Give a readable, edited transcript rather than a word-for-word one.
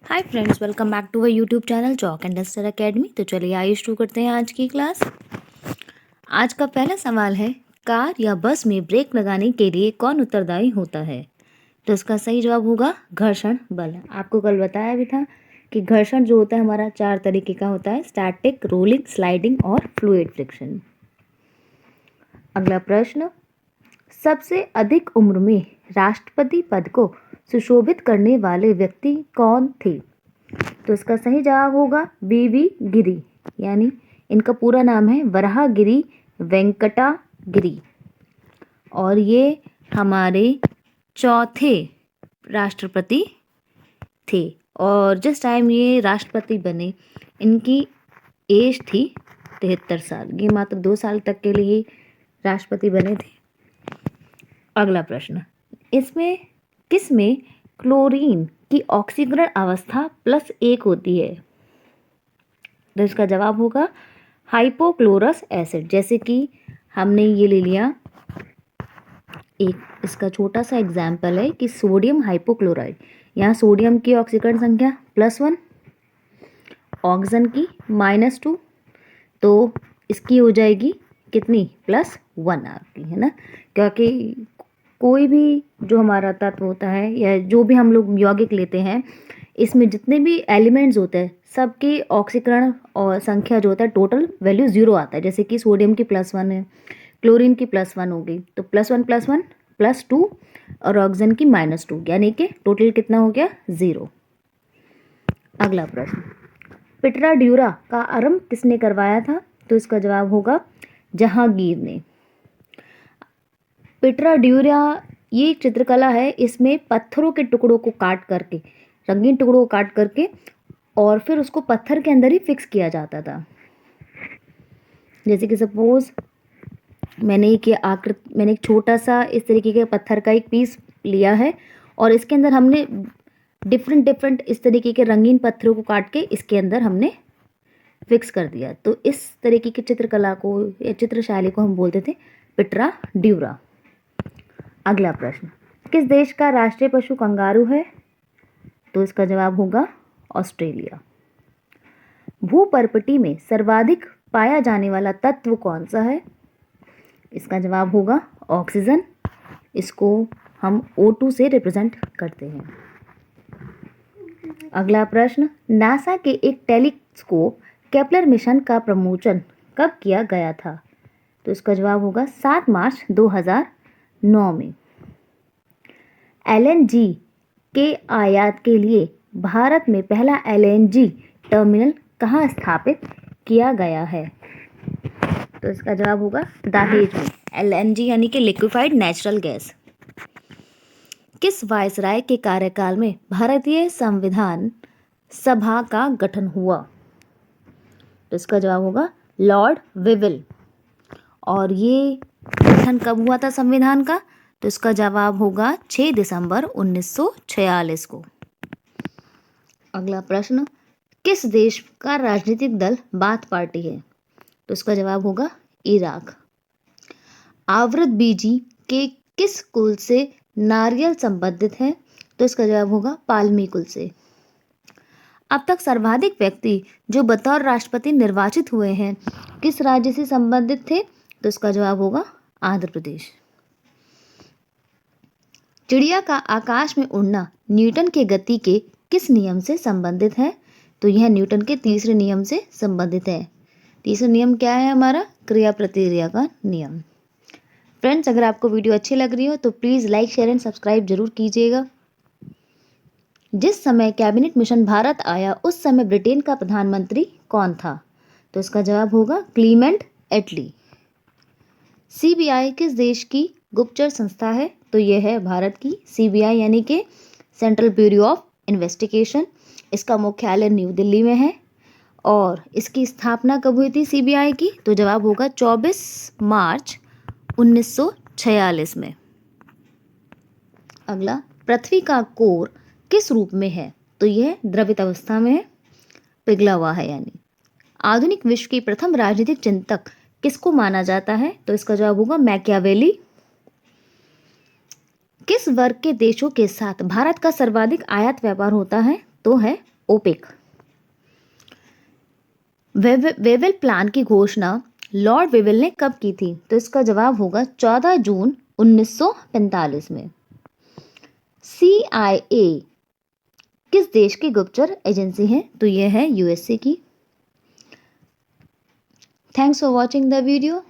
Hi friends, welcome back to our YouTube channel chalk and duster academy. तो चलिए आइए शुरू करते हैं आज की क्लास। आज का पहला सवाल है, कार या बस में ब्रेक लगाने के लिए कौन उत्तरदायी होता है? तो इसका सही जवाब होगा घर्षण बल। आपको कल बताया भी था कि घर्षण जो होता है हमारा 4 तरीके का होता है, स्टैटिक, रोलिंग, स्लाइडिंग और फ्लूइड फ्रिक्शन। अगला प्रश्न, सबसे अधिक उम्र में राष्ट्रपति पद को सुशोभित करने वाले व्यक्ति कौन थे? तो इसका सही जवाब होगा वीवी गिरी, यानी इनका पूरा नाम है वराहगिरी वेंकटा गिरी, और ये हमारे चौथे राष्ट्रपति थे। और जिस टाइम ये राष्ट्रपति बने इनकी एज थी 73 साल। ये मात्र 2 साल तक के लिए राष्ट्रपति बने थे। अगला प्रश्न, इसमें किसमें क्लोरीन की ऑक्सीकरण अवस्था +1 होती है? तो इसका जवाब होगा हाइपोक्लोरस एसिड। जैसे कि हमने ये ले लिया, एक इसका छोटा सा एग्जाम्पल है कि सोडियम हाइपोक्लोराइड, यहाँ सोडियम की ऑक्सीकरण संख्या +1, ऑक्सीजन की -2, तो इसकी हो जाएगी कितनी? +1 आपकी, है ना। क्योंकि कोई भी जो हमारा तत्व होता है या जो भी हम लोग यौगिक लेते हैं, इसमें जितने भी एलिमेंट्स होते हैं सबकी ऑक्सीकरण और संख्या जो होता है टोटल वैल्यू 0 आता है। जैसे कि सोडियम की +1 है, क्लोरीन की +1 हो गई, तो +1 +2 और ऑक्सीजन की -2, यानी कि टोटल कितना हो गया? 0। अगला प्रश्न, पिटराड्यूरा का आरंभ किसने करवाया था? तो इसका जवाब होगा जहांगीर ने। पिटराड्यूरा ये चित्रकला है, इसमें पत्थरों के टुकड़ों को काट करके, रंगीन टुकड़ों को काट करके और फिर उसको पत्थर के अंदर ही फिक्स किया जाता था। जैसे कि सपोज मैंने एक छोटा सा इस तरीके के पत्थर का एक पीस लिया है और इसके अंदर हमने डिफरेंट इस तरीके के रंगीन पत्थरों को काट के इसके अंदर हमने फिक्स कर दिया। तो इस तरीके की चित्रकला को या चित्रशैली को हम बोलते थे पिटराड्यूरा। अगला प्रश्न, किस देश का राष्ट्रीय पशु कंगारू है? तो इसका जवाब होगा ऑस्ट्रेलिया। भूपर्पटी में सर्वाधिक पाया जाने वाला तत्व कौन सा है? इसका जवाब होगा ऑक्सीजन। इसको हम O2 से रिप्रेजेंट करते हैं। अगला प्रश्न, नासा के एक टेलीस्कोप केपलर मिशन का प्रमोशन कब किया गया था? तो इसका जवाब होगा 7 मार्च 2009 में। LNG के आयात के लिए भारत में पहला LNG टर्मिनल कहाँ स्थापित किया गया है? तो इसका जवाब होगा दहेज में। LNG यानी कि लिक्विफाइड नेचुरल गैस। किस वायसराय के कार्यकाल में भारतीय संविधान सभा का गठन हुआ? तो इसका जवाब होगा लॉर्ड विविल। और ये गठन कब हुआ था संविधान का? तो इसका जवाब होगा 6 दिसंबर 1946 को। अगला प्रश्न, किस देश का राजनीतिक दल बाथ पार्टी है? तो इसका जवाब होगा इराक। आवृतबीजी के किस कुल से नारियल संबंधित है? तो इसका जवाब होगा पालमी कुल से। अब तक सर्वाधिक व्यक्ति जो बतौर राष्ट्रपति निर्वाचित हुए हैं किस राज्य से संबंधित थे? तो इसका जवाब होगा आंध्र प्रदेश। चिड़िया का आकाश में उड़ना न्यूटन के गति के किस नियम से संबंधित है? तो यह न्यूटन के तीसरे नियम से संबंधित है। तीसरा नियम क्या है हमारा? क्रिया प्रतिक्रिया का नियम। फ्रेंड्स, अगर आपको वीडियो अच्छी लग रही हो तो please like, share and subscribe जरूर कीजिएगा। जिस समय कैबिनेट मिशन भारत आया उस समय ब्रिटेन का प्रधानमंत्री कौन था? तो इसका जवाब होगा क्लीमेंट एटली। CBI किस देश की गुप्तचर संस्था है? तो यह है भारत की CBI, यानी कि सेंट्रल ब्यूरो ऑफ इन्वेस्टिगेशन। इसका मुख्यालय न्यू दिल्ली में है। और इसकी स्थापना कब हुई थी CBI की? तो जवाब होगा 24 मार्च 1946 में। अगला, पृथ्वी का कोर किस रूप में है? तो यह द्रवित अवस्था में है, पिघला हुआ है। यानी आधुनिक विश्व की प्रथम राजनीतिक चिंतक किसको माना जाता है? तो इसका जवाब होगा मैकियावेली। किस वर्ग के देशों के साथ भारत का सर्वाधिक आयात व्यापार होता है? तो है ओपेक। वेवेल प्लान की घोषणा लॉर्ड वेवेल ने कब की थी? तो इसका जवाब होगा 14 जून 1945 में। CIA किस देश की गुप्तचर एजेंसी है? तो यह है USA की। Thanks for watching the video.